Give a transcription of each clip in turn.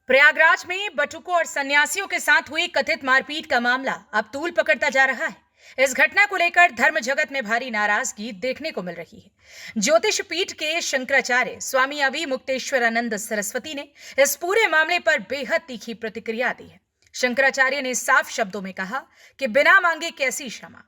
प्रयागराज में बटुकों और सन्यासियों के साथ हुई कथित मारपीट का मामला अब तूल पकड़ता जा रहा है। इस घटना को लेकर धर्म जगत में भारी नाराजगी देखने को मिल रही है। ज्योतिष पीठ के शंकराचार्य स्वामी अवि मुक्तेश्वरानंद सरस्वती ने इस पूरे मामले पर बेहद तीखी प्रतिक्रिया दी है। शंकराचार्य ने साफ शब्दों में कहा कि बिना मांगे कैसी क्षमा।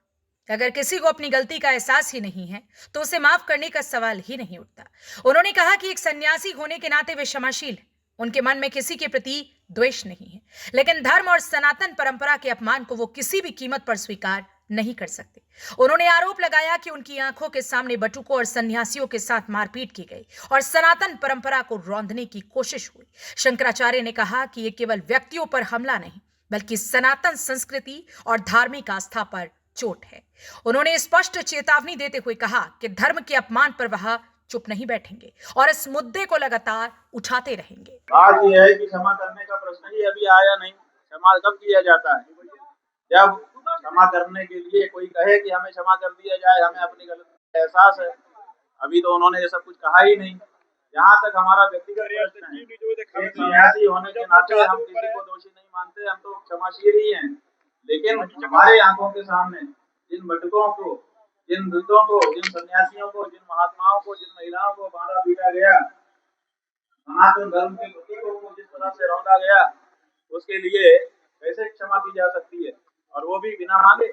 अगर किसी को अपनी गलती का एहसास ही नहीं है तो उसे माफ करने का सवाल ही नहीं उठता। उन्होंने कहा कि एक सन्यासी होने के नाते वे क्षमाशील हैं। उनके मन में किसी के प्रति द्वेष नहीं है, लेकिन धर्म और सनातन परंपरा के अपमान को वो किसी भी कीमत पर स्वीकार नहीं कर सकते। उन्होंने आरोप लगाया कि उनकी आंखों के सामने बटुकों और सन्यासियों के साथ मारपीट की गई और सनातन परंपरा को रौंदने की कोशिश हुई। शंकराचार्य ने कहा कि ये केवल व्यक्तियों पर हमला नहीं, बल्कि सनातन संस्कृति और धार्मिक आस्था पर चोट है। उन्होंने स्पष्ट चेतावनी देते हुए कहा कि धर्म के अपमान पर वह चुप नहीं बैठेंगे और इस मुद्दे को लगातार उठाते रहेंगे। बात यह है कि क्षमा करने का प्रश्न ही अभी आया नहीं। क्षमा कब किया जाता है? जब क्षमा करने के लिए कोई कहे कि हमें क्षमा कर दिया जाए, हमें अपनी गलती का एहसास है। अभी तो उन्होंने ये सब कुछ कहा ही नहीं। जहाँ तक हमारा व्यक्तिगत प्रश्न है, एक सन्यासी होने के नाते हम किसी को दोषी नहीं मानते, हम तो क्षमाशील ही हैं। लेकिन हमारे आंखों के सामने जिन भटकों को, जिन वृद्धों को, जिन सन्यासियों को, जिन महात्माओं को, जिन महिलाओं को मारा पीटा गया, सनातन धर्म के प्रतीकों को जिस तरह से रौंदा गया, उसके लिए कैसे क्षमा की जा सकती है, और वो भी बिना मांगे?